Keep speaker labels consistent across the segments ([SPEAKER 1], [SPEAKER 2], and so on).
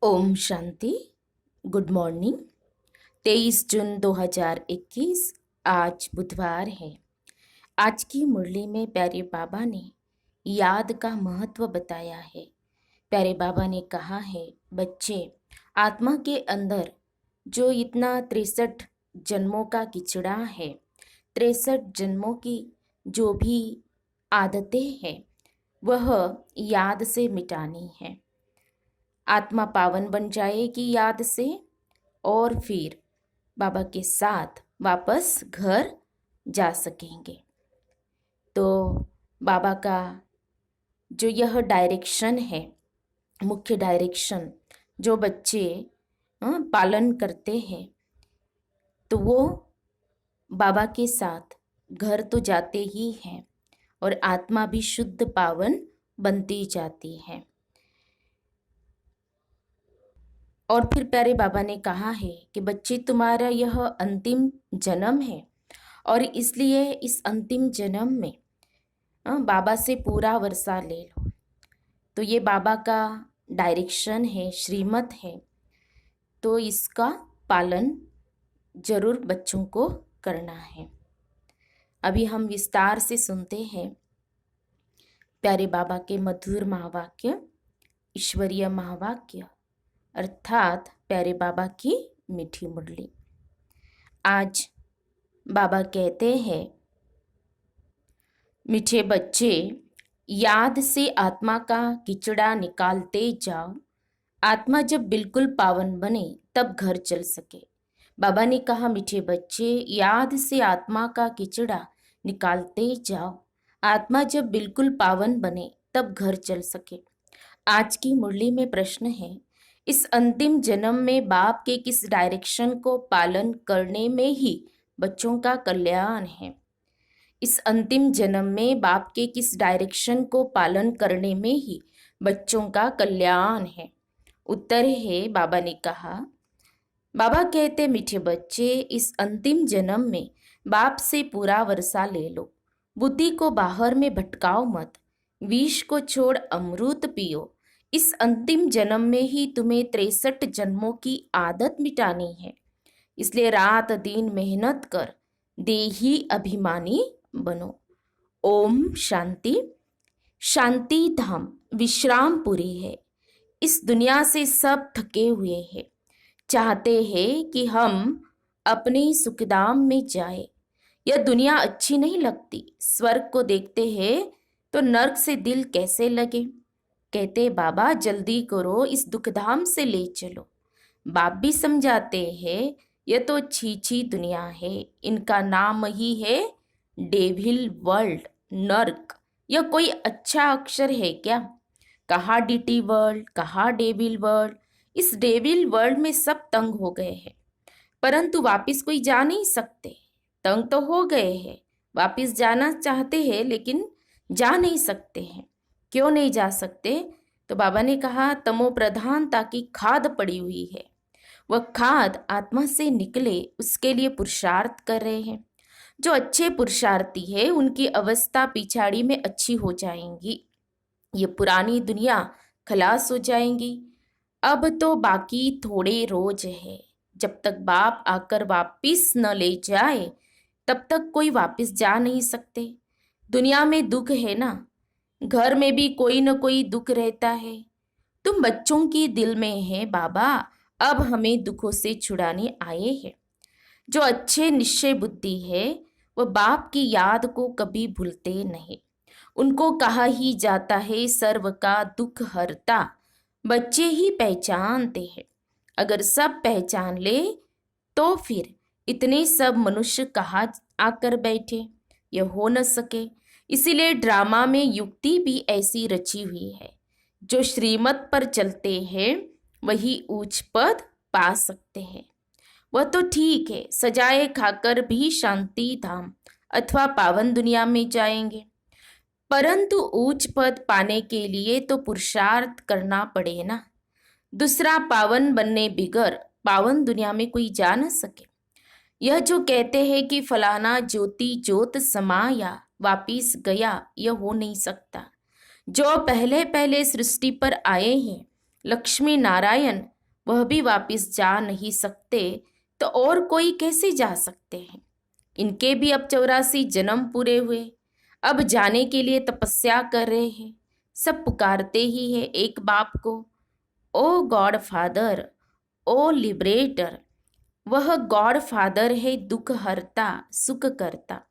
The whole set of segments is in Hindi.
[SPEAKER 1] ओम शांति। Good morning. 23 जून 2021 आज बुधवार है। आज की मुरली में प्यारे बाबा ने याद का महत्व बताया है। प्यारे बाबा ने कहा है, बच्चे, आत्मा के अंदर जो इतना 63 जन्मों का किचड़ा है, 63 जन्मों की जो भी आदतें हैं, वह याद से मिटानी है। आत्मा पावन बन जाएगी याद से, और फिर बाबा के साथ वापस घर जा सकेंगे। तो बाबा का जो यह डायरेक्शन है, मुख्य डायरेक्शन जो बच्चे पालन करते हैं, तो वो बाबा के साथ घर तो जाते ही हैं और आत्मा भी शुद्ध पावन बनती जाती है। और फिर प्यारे बाबा ने कहा है कि बच्चे, तुम्हारा यह अंतिम जन्म है और इसलिए इस अंतिम जन्म में बाबा से पूरा वर्षा ले लो। तो ये बाबा का डायरेक्शन है, श्रीमत है, तो इसका पालन जरूर बच्चों को करना है। अभी हम विस्तार से सुनते हैं प्यारे बाबा के मधुर महावाक्य, ईश्वरीय महावाक्य, अर्थात प्यारे बाबा की मीठी मुरली। आज बाबा कहते हैं, मीठे बच्चे, याद से आत्मा का किचड़ा निकालते जाओ। आत्मा जब बिल्कुल पावन बने तब घर चल सके। बाबा ने कहा, मीठे बच्चे, याद से आत्मा का किचड़ा निकालते जाओ। आत्मा जब बिल्कुल पावन बने तब घर चल सके। आज की मुरली में प्रश्न है, इस अंतिम जन्म में बाप के किस डायरेक्शन को पालन करने में ही बच्चों का कल्याण है? इस अंतिम जन्म में बाप के किस डायरेक्शन को पालन करने में ही बच्चों का कल्याण है? उत्तर है, बाबा ने कहा, बाबा कहते, मीठे बच्चे, इस अंतिम जन्म में बाप से पूरा वर्षा ले लो। बुद्धि को बाहर में भटकाओ मत। विष को छोड़ अमृत पियो। इस अंतिम जन्म में ही तुम्हें 63 जन्मों की आदत मिटानी है। इसलिए रात दिन मेहनत कर देही अभिमानी बनो। ओम शांति। शांति धाम विश्रामपुरी है। इस दुनिया से सब थके हुए हैं, चाहते हैं कि हम अपने सुखधाम में जाए। यह दुनिया अच्छी नहीं लगती। स्वर्ग को देखते हैं तो नर्क से दिल कैसे लगे। कहते, बाबा जल्दी करो, इस दुखधाम से ले चलो। बाप भी समझाते हैं, यह तो छीछी दुनिया है। इनका नाम ही है डेविल वर्ल्ड, नर्क। यह कोई अच्छा अक्षर है क्या? कहाँ डीटी वर्ल्ड, कहाँ डेविल वर्ल्ड। इस डेविल वर्ल्ड में सब तंग हो गए हैं, परंतु वापिस कोई जा नहीं सकते। तंग तो हो गए हैं, वापिस जाना चाहते हैं लेकिन जा नहीं सकते हैं। क्यों नहीं जा सकते? तो बाबा ने कहा, तमो प्रधानता की खाद पड़ी हुई है। वह खाद आत्मा से निकले, उसके लिए पुरुषार्थ कर रहे हैं। जो अच्छे पुरुषार्थी है उनकी अवस्था पिछाड़ी में अच्छी हो जाएंगी। ये पुरानी दुनिया खलास हो जाएंगी। अब तो बाकी थोड़े रोज है। जब तक बाप आकर वापिस न ले जाए तब तक कोई वापिस जा नहीं सकते। दुनिया में दुख है ना, घर में भी कोई न कोई दुख रहता है। तुम बच्चों की दिल में है बाबा, अब हमें दुखों से छुड़ाने आए हैं। जो अच्छे निश्चय बुद्धि है वह बाप की याद को कभी भूलते नहीं। उनको कहा ही जाता है सर्व का दुख हरता। बच्चे ही पहचानते हैं। अगर सब पहचान ले तो फिर इतने सब मनुष्य कहाँ आकर बैठे? यह हो न सके। इसीलिए ड्रामा में युक्ति भी ऐसी रची हुई है। जो श्रीमत पर चलते हैं वही ऊंच पद पा सकते हैं। वह तो ठीक है, सजाए खाकर भी शांति धाम अथवा पावन दुनिया में जाएंगे, परंतु ऊंच पद पाने के लिए तो पुरुषार्थ करना पड़े ना। दूसरा पावन बनने बिगर पावन दुनिया में कोई जा न सके। यह जो कहते हैं कि फलाना ज्योति ज्योत समाया वापिस गया, यह हो नहीं सकता। जो पहले पहले सृष्टि पर आए हैं, लक्ष्मी नारायण वह भी वापस जा नहीं सकते, तो और कोई कैसे जा सकते हैं। इनके भी अब 84 जन्म पूरे हुए, अब जाने के लिए तपस्या कर रहे हैं। सब पुकारते ही है एक बाप को, ओ गॉड फादर, ओ लिबरेटर। वह गॉड फादर है, दुख हरता सुख करता।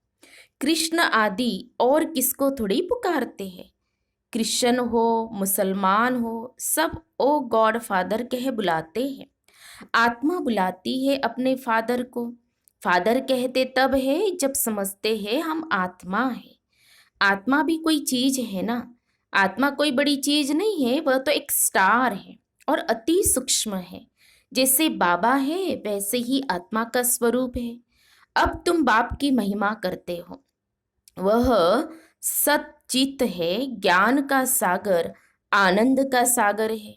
[SPEAKER 1] कृष्ण आदि और किसको थोड़ी पुकारते हैं। क्रिश्चियन हो मुसलमान हो, सब ओ गॉड फादर कह बुलाते हैं। आत्मा बुलाती है अपने फादर को। फादर कहते तब है जब समझते हैं हम आत्मा है। आत्मा भी कोई चीज है ना। आत्मा कोई बड़ी चीज नहीं है, वह तो एक स्टार है और अति सूक्ष्म है। जैसे बाबा है वैसे ही आत्मा का स्वरूप है। अब तुम बाप की महिमा करते हो। वह सच्चित है, ज्ञान का सागर, आनंद का सागर है।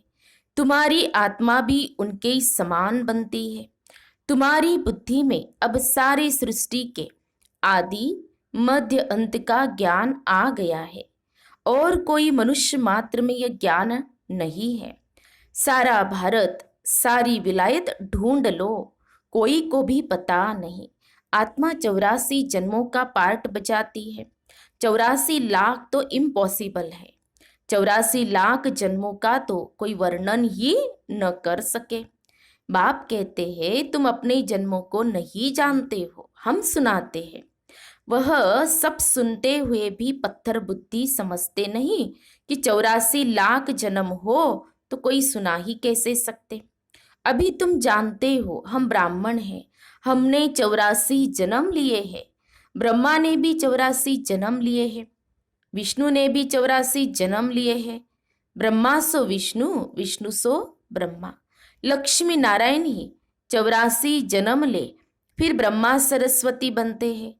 [SPEAKER 1] तुम्हारी आत्मा भी उनके ही समान बनती है। तुम्हारी बुद्धि में अब सारी सृष्टि के आदि मध्य अंत का ज्ञान आ गया है और कोई मनुष्य मात्र में यह ज्ञान नहीं है। सारा भारत सारी विलायत ढूंढ लो, कोई को भी पता नहीं। आत्मा 84 जन्मों का पार्ट बजाती है। 84 लाख तो इम्पॉसिबल है। 84 लाख जन्मों का तो कोई वर्णन ही न कर सके। बाप कहते हैं तुम अपने जन्मों को नहीं जानते हो, हम सुनाते हैं। वह सब सुनते हुए भी पत्थर बुद्धि समझते नहीं कि 84 लाख जन्म हो तो कोई सुना ही कैसे सकते। अभी तुम जानते हो हम ब्राह्मण हैं, हमने 84 जन्म लिए हैं। ब्रह्मा ने भी 84 जन्म लिए हैं, विष्णु ने भी 84 जन्म लिए हैं। ब्रह्मा सो विष्णु, विष्णु सो ब्रह्मा। लक्ष्मी नारायण ही 84 जन्म ले फिर ब्रह्मा सरस्वती बनते हैं।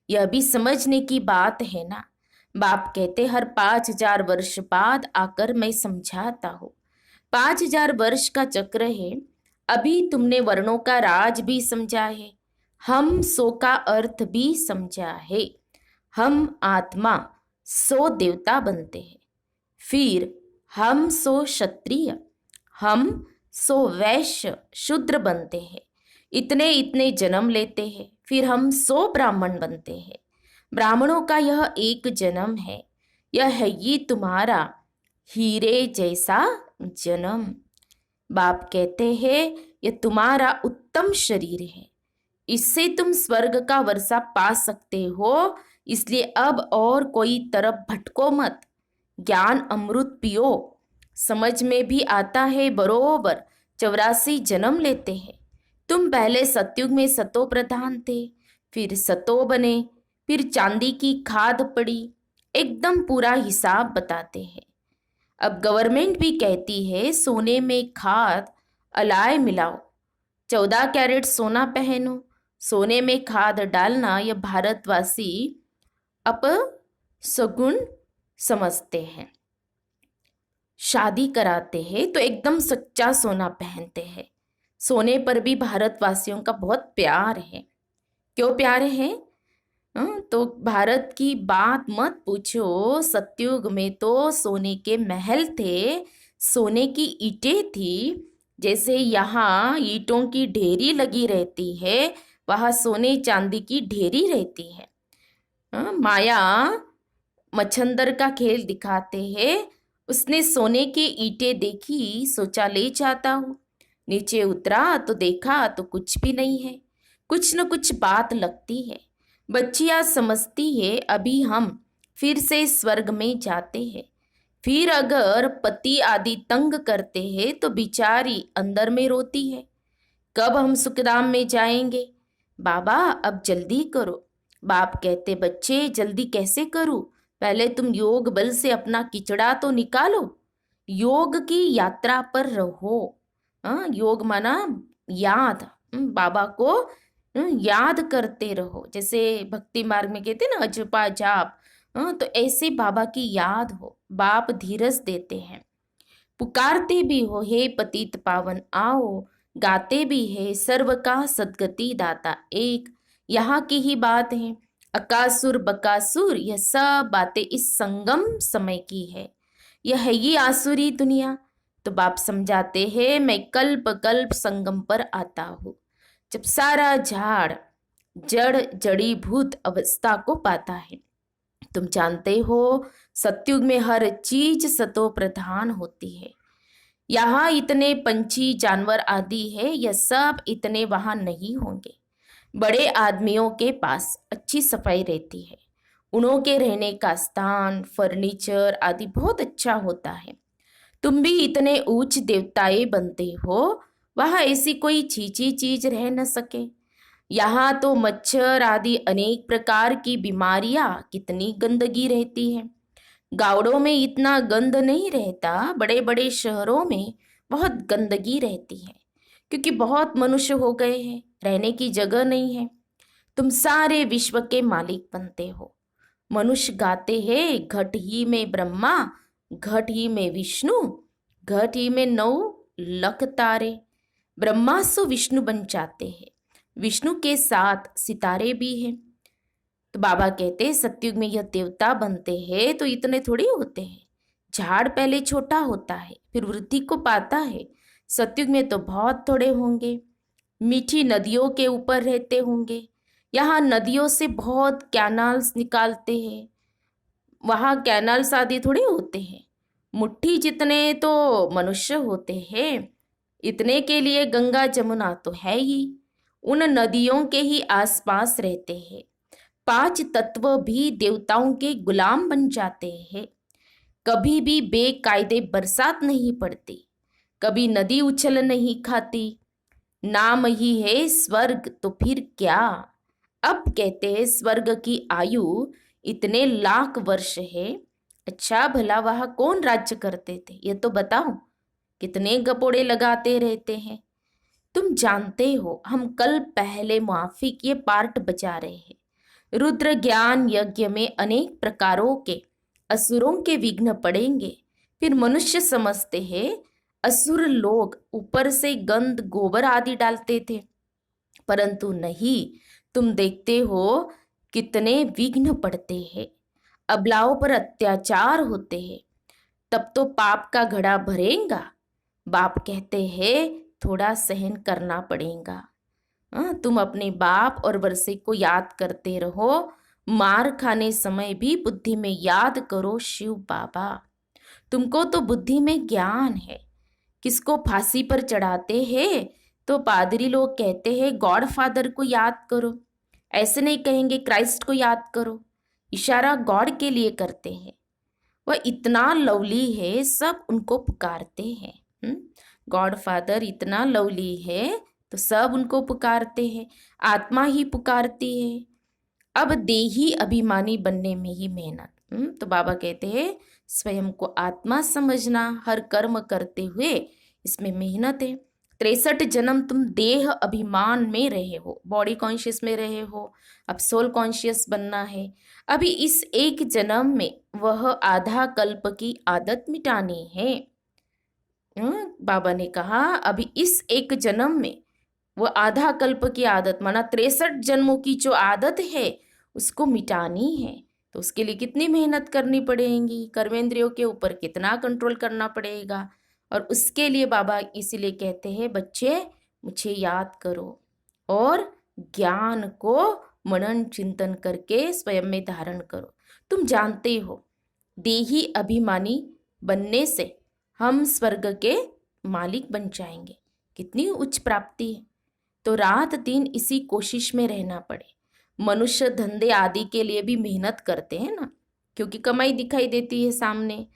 [SPEAKER 1] यह भी समझने की बात है ना। बाप कहते हर 5000 वर्ष बाद आकर मैं समझाता हूँ। 5000 वर्ष का चक्र है। अभी तुमने वर्णों का राज भी समझा है, हम सो का अर्थ भी समझा है। हम आत्मा सो देवता बनते हैं, फिर हम सो क्षत्रिय, हम सो वैश्य शूद्र बनते हैं। इतने इतने जन्म लेते हैं, फिर हम सो ब्राह्मण बनते हैं। ब्राह्मणों का यह एक जन्म है। यह है ये तुम्हारा हीरे जैसा जन्म। बाप कहते हैं यह तुम्हारा उत्तम शरीर है, इससे तुम स्वर्ग का वर्षा पा सकते हो। इसलिए अब और कोई तरफ भटको मत, ज्ञान अमृत पियो। समझ में भी आता है बरोबर 84 जन्म लेते हैं। तुम पहले सतयुग में सतो प्रधान थे, फिर सतो बने, फिर चांदी की खाद पड़ी। एकदम पूरा हिसाब बताते हैं। अब गवर्नमेंट भी कहती है सोने में खाद अलाय मिलाओ, 14 कैरेट सोना पहनो, सोने में खाद डालना यह भारतवासी अप सगुण समझते हैं। शादी कराते हैं तो एकदम सच्चा सोना पहनते हैं। सोने पर भी भारतवासियों का बहुत प्यार है। क्यों प्यार है? तो भारत की बात मत पूछो। सतयुग में तो सोने के महल थे, सोने की ईंटें थी। जैसे यहाँ ईंटों की ढेरी लगी रहती है, वहाँ सोने चांदी की ढेरी रहती है। माया मच्छंदर का खेल दिखाते हैं। उसने सोने की ईंटें देखी, सोचा ले जाता हूँ। नीचे उतरा तो देखा तो कुछ भी नहीं है। कुछ न कुछ बात लगती है। बच्चियाँ समझती है अभी हम फिर से स्वर्ग में जाते हैं। फिर अगर पति आदि तंग करते हैं तो बिचारी अंदर में रोती है, कब हम सुखधाम में जाएंगे। बाबा अब जल्दी करो। बाप कहते बच्चे जल्दी कैसे करूं, पहले तुम योग बल से अपना किचड़ा तो निकालो। योग की यात्रा पर रहो। योग माना याद, बाबा को याद करते रहो। जैसे भक्ति मार्ग में कहते ना अजपा जाप, तो ऐसे बाबा की याद हो। बाप धीरज देते हैं, पुकारते भी हो हे पतित पावन आओ, गाते भी है सर्व का सदगति दाता एक। यहाँ की ही बात है। अकासुर बकासुर यह सब बातें इस संगम समय की है। यह है ये आसुरी दुनिया। तो बाप समझाते हैं, मैं कल्प कल्प संगम पर आता हूँ, जब सारा झाड़ जड़ जड़ीभूत अवस्था को पाता है। तुम जानते हो सतयुग में हर चीज सतो प्रधान होती है। यहाँ इतने पंछी जानवर आदि है, यह सब इतने वहां नहीं होंगे। बड़े आदमियों के पास अच्छी सफाई रहती है, उन्हों के रहने का स्थान फर्नीचर आदि बहुत अच्छा होता है। तुम भी इतने ऊंच देवताएं बनते हो, वहां ऐसी कोई छीछी चीज रह न सके। यहाँ तो मच्छर आदि अनेक प्रकार की बीमारियां, कितनी गंदगी रहती है। गाँवों में इतना गंद नहीं रहता, बड़े बड़े शहरों में बहुत गंदगी रहती है, क्योंकि बहुत मनुष्य हो गए हैं, रहने की जगह नहीं है। तुम सारे विश्व के मालिक बनते हो। मनुष्य गाते हैं, घट ही में ब्रह्मा, घट ही में विष्णु, घट ही में 9 लाख तारे। ब्रह्मा सो विष्णु बन जाते हैं, विष्णु के साथ सितारे भी हैं। तो बाबा कहते हैं सतयुग में यह देवता बनते हैं तो इतने थोड़ी होते हैं। झाड़ पहले छोटा होता है, फिर वृद्धि को पाता है। सतयुग में तो बहुत थोड़े होंगे। मीठी नदियों के ऊपर रहते होंगे। यहाँ नदियों से बहुत कैनाल्स निकालते हैं, वहाँ कैनाल्स आदि थोड़े होते हैं। मुट्ठी जितने तो मनुष्य होते हैं, इतने के लिए गंगा जमुना तो है ही, उन नदियों के ही आसपास रहते हैं। 5 तत्व भी देवताओं के गुलाम बन जाते हैं। कभी भी बेकायदे बरसात नहीं पड़ती, कभी नदी उछल नहीं खाती। नाम ही है स्वर्ग, तो फिर क्या। अब कहते हैं स्वर्ग की आयु इतने लाख वर्ष है। अच्छा भला वह कौन राज्य करते थे, ये तो बताओ। कितने गपोड़े लगाते रहते हैं। तुम जानते हो हम कल पहले माफिक ये पार्ट बजा रहे हैं। रुद्र ज्ञान यज्ञ में अनेक प्रकारों के असुरों के विघ्न पड़ेंगे। फिर मनुष्य समझते हैं असुर लोग ऊपर से गंध गोबर आदि डालते थे, परंतु नहीं। तुम देखते हो कितने विघ्न पड़ते हैं, अबलाओं पर अत्याचार होते हैं, तब तो पाप का घड़ा भरेगा। बाप कहते हैं थोड़ा सहन करना पड़ेगा। तुम अपने बाप और वर्षे को याद करते रहो। मार खाने समय भी बुद्धि में याद करो शिव बाबा। तुमको तो बुद्धि में ज्ञान है। किसको फांसी पर चढ़ाते हैं तो पादरी लोग कहते हैं गॉड फादर को याद करो, ऐसे नहीं कहेंगे क्राइस्ट को याद करो। इशारा गॉड के लिए करते हैं। वह इतना लवली है, सब उनको पुकारते हैं। गॉड फादर इतना लवली है तो सब उनको पुकारते हैं, आत्मा ही पुकारती है। अब देही अभिमानी बनने में ही मेहनत। तो बाबा कहते हैं स्वयं को आत्मा समझना, हर कर्म करते हुए इसमें मेहनत है। 63 जन्म तुम देह अभिमान में रहे हो, बॉडी कॉन्शियस में रहे हो, अब सोल कॉन्शियस बनना है। अभी इस एक जन्म में वह आधा कल्प की आदत मिटानी है। बाबा ने कहा अभी इस एक जन्म में वो आधा कल्प की आदत, माना 63 जन्मों की जो आदत है उसको मिटानी है। तो उसके लिए कितनी मेहनत करनी पड़ेगी, कर्मेंद्रियों के ऊपर कितना कंट्रोल करना पड़ेगा। और उसके लिए बाबा इसीलिए कहते हैं बच्चे मुझे याद करो और ज्ञान को मनन चिंतन करके स्वयं में धारण करो। तुम जानते हो देही अभिमानी बनने से हम स्वर्ग के मालिक बन जाएंगे, कितनी उच्च प्राप्ति है। तो रात दिन इसी कोशिश में रहना पड़े। मनुष्य धंधे आदि के लिए भी मेहनत करते हैं ना, क्योंकि कमाई दिखाई देती है सामने।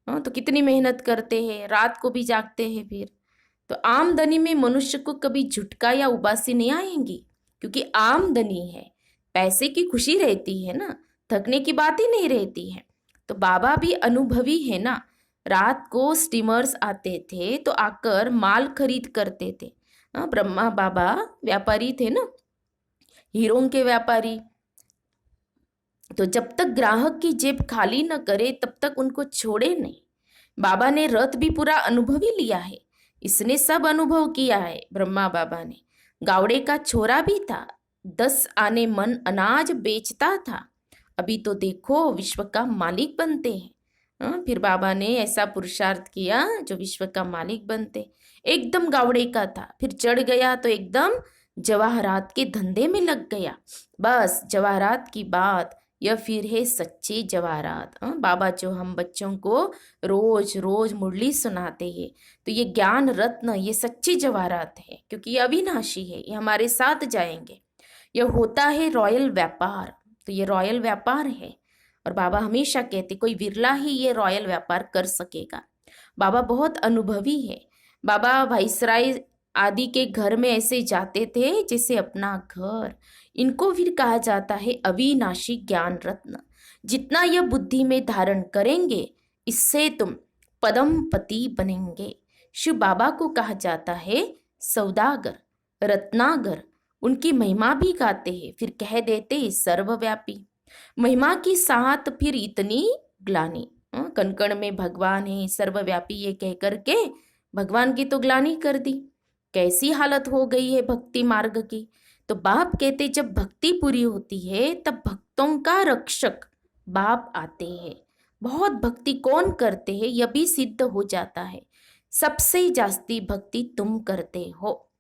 [SPEAKER 1] तो कितनी मेहनत करते हैं, रात को भी जागते हैं। फिर तो आमदनी में मनुष्य को कभी झुटका या उबासी नहीं आएंगी, क्योंकि आमदनी है, पैसे की खुशी रहती है ना, थकने की बात ही नहीं रहती है। तो बाबा भी अनुभवी है ना, रात को स्टीमर्स आते थे तो आकर माल खरीद करते थे। ब्रह्मा बाबा व्यापारी थे ना, हीरों के व्यापारी। तो जब तक ग्राहक की जेब खाली न करे तब तक उनको छोड़े नहीं। बाबा ने रथ भी पूरा अनुभवी लिया है, इसने सब अनुभव किया है। ब्रह्मा बाबा ने गावड़े का छोरा भी था, 10 आने मन अनाज बेचता था। अभी तो देखो विश्व का मालिक बनते हैं। फिर बाबा ने ऐसा पुरुषार्थ किया जो विश्व का मालिक बनते। एकदम गावड़े का था, फिर चढ़ गया तो एकदम जवाहरात के धंधे में लग गया। बस जवाहरात की बात, यह फिर है सच्चे जवाहरात। बाबा जो हम बच्चों को रोज रोज मुरली सुनाते हैं, तो ये ज्ञान रत्न, ये सच्चे जवाहरात है, क्योंकि ये अविनाशी है, ये हमारे साथ जाएंगे। यह होता है रॉयल व्यापार, तो ये रॉयल व्यापार है। और बाबा हमेशा कहते कोई विरला ही ये रॉयल व्यापार कर सकेगा। बाबा बहुत अनुभवी है। बाबा वाइसराय आदि के घर में ऐसे जाते थे जैसे अपना घर। इनको फिर कहा जाता है अविनाशी ज्ञान रत्न। जितना यह बुद्धि में धारण करेंगे, इससे तुम पदमपति बनेंगे। शिव बाबा को कहा जाता है सौदागर, रत्नागर। उनकी महिमा भी गाते हैं, फिर कह देते सर्वव्यापी। महिमा की साथ फिर इतनी ग्लानी, कण कण में भगवान है, सर्वव्यापी, ये कह करके भगवान की तो ग्लानी कर दी। कैसी हालत हो गई है भक्ति मार्ग की। तो बाप कहते जब भक्ति पूरी होती है तब भक्तों का रक्षक बाप आते हैं। बहुत भक्ति कौन करते हैं यह भी सिद्ध हो जाता है। सबसे जास्ती भक्ति तुम करते हो,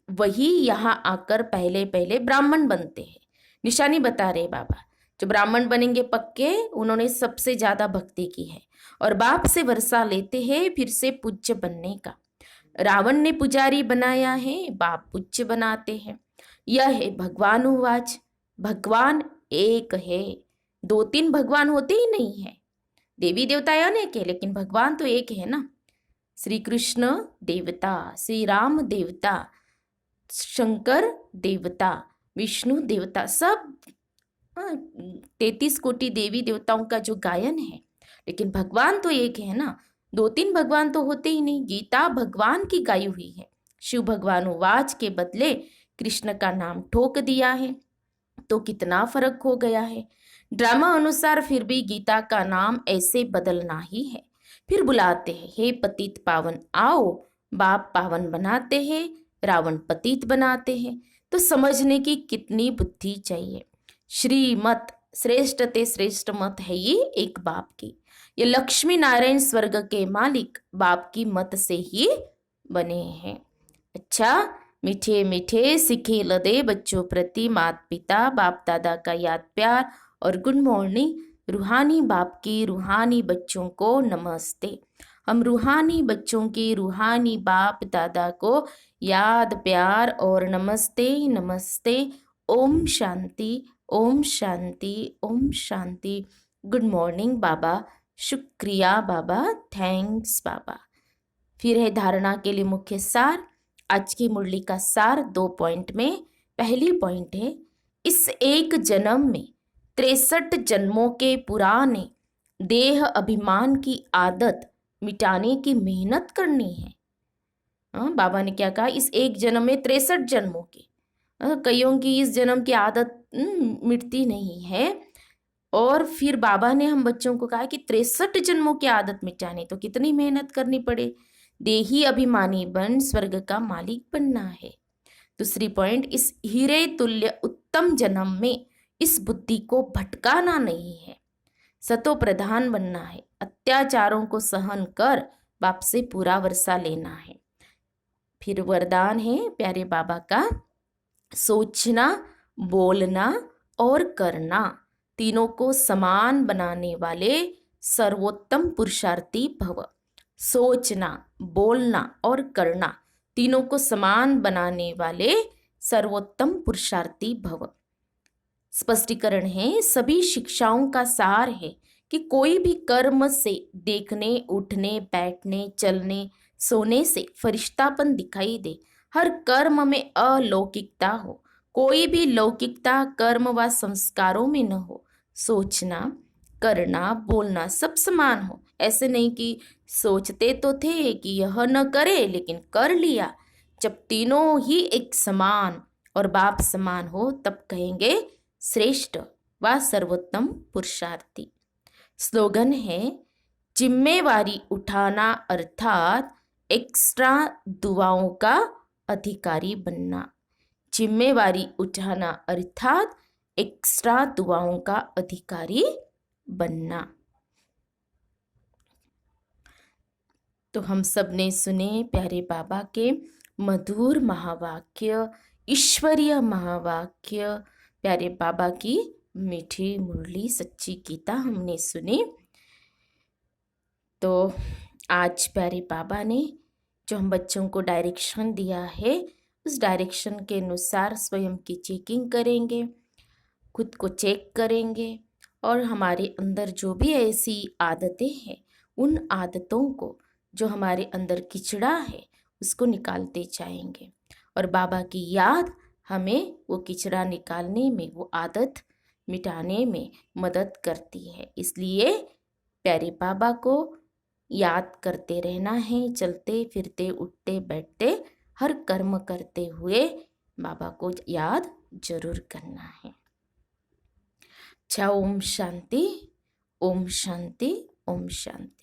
[SPEAKER 1] वही यहाँ आकर पहले पहले ब्राह्मण बनते हैं। निशानी बता रहे बाबा, जो ब्राह्मण बनेंगे पक्के, उन्होंने सबसे ज्यादा भक्ति की है और बाप से वर्षा लेते हैं फिर से पूज्य बनने का। रावण ने पुजारी बनाया है, बाप पूज्य बनाते हैं। यह है भगवानुवाच। भगवान एक है, दो तीन भगवान होते ही नहीं है। देवी देवता अनेक है, लेकिन भगवान तो एक है ना। श्री कृष्ण देवता, श्री राम देवता, शंकर देवता, विष्णु देवता, सब 33 कोटि देवी देवताओं का जो गायन है, लेकिन भगवान तो एक है ना। दो तीन भगवान तो होते ही नहीं। गीता भगवान की गाई हुई है। शिव भगवान वाच के बदले कृष्ण का नाम ठोक दिया है, तो कितना फर्क हो गया है। ड्रामा अनुसार फिर भी गीता का नाम ऐसे बदलना ही है। फिर बुलाते हैं हे पतित पावन आओ। बाप पावन बनाते हैं, रावण पतित बनाते हैं। तो समझने की कितनी बुद्धि चाहिए। श्रीमत श्रेष्ठ ते श्रेष्ठ मत है ये एक बाप की। ये लक्ष्मी नारायण स्वर्ग के मालिक बाप की मत से ही बने हैं। अच्छा, मीठे मीठे सिखे लदे बच्चों प्रति माता पिता बाप दादा का याद प्यार और गुड मॉर्निंग। रूहानी बाप की रूहानी बच्चों को नमस्ते। हम रूहानी बच्चों की रूहानी बाप दादा को याद प्यार और नमस्ते नमस्ते। ओम शांति, ओम शांति, ओम शांति। गुड मॉर्निंग बाबा, शुक्रिया बाबा, थैंक्स बाबा। फिर है धारणा के लिए मुख्य सार। आज की मुरली का सार 2 पॉइंट में। पहली पॉइंट है, इस एक जन्म में 63 जन्मों के पुराने देह अभिमान की आदत मिटाने की मेहनत करनी है। बाबा ने क्या कहा, इस एक जन्म में 63 जन्मों की। कईयों की इस जन्म की आदत मिटती नहीं है। और फिर बाबा ने हम बच्चों को कहा कि 63 जन्मों की आदत मिटानी तो कितनी मेहनत करनी पड़े। देही अभिमानी बन स्वर्ग का मालिक बनना है। दूसरी पॉइंट, इस हीरे तुल्य उत्तम जन्म में इस बुद्धि को भटकाना नहीं है, सतो प्रधान बनना है। अत्याचारों को सहन कर बाप से पूरा वर्षा लेना है। फिर वरदान है प्यारे बाबा का, सोचना, बोलना और करना तीनों को समान बनाने वाले सर्वोत्तम पुरुषार्थी भव। सोचना, बोलना और करना तीनों को समान बनाने वाले सर्वोत्तम पुरुषार्थी भव। स्पष्टीकरण है, सभी शिक्षाओं का सार है कि कोई भी कर्म से देखने, उठने, बैठने, चलने, सोने से फरिश्तापन दिखाई दे, हर कर्म में अलौकिकता हो, कोई भी लौकिकता कर्म व संस्कारों में न हो। सोचना, करना, बोलना सब समान हो। ऐसे नहीं कि सोचते तो थे कि यह न करे लेकिन कर लिया। जब तीनों ही एक समान और बाप समान हो तब कहेंगे श्रेष्ठ व सर्वोत्तम पुरुषार्थी। स्लोगन है, जिम्मेवारी उठाना अर्थात एक्स्ट्रा दुआओं का अधिकारी बनना। जिम्मेवारी उठाना अर्थात एक्स्ट्रा दुआओं का अधिकारी बनना। तो हम सब ने सुने प्यारे बाबा के मधुर महावाक्य, ईश्वरीय महावाक्य, प्यारे बाबा की मीठी मुरली, सच्ची गीता हमने सुनी। तो आज प्यारे बाबा ने जो हम बच्चों को डायरेक्शन दिया है, उस डायरेक्शन के अनुसार स्वयं की चेकिंग करेंगे, खुद को चेक करेंगे और हमारे अंदर जो भी ऐसी आदतें हैं, उन आदतों को, जो हमारे अंदर किचड़ा है, उसको निकालते जाएंगे। और बाबा की याद हमें वो किचड़ा निकालने में, वो आदत मिटाने में मदद करती है। इसलिए प्यारे बाबा को याद करते रहना है, चलते फिरते उठते बैठते हर कर्म करते हुए बाबा को याद जरूर करना है। अच्छा, ओम शांति, ओम शांति, ओम शांति।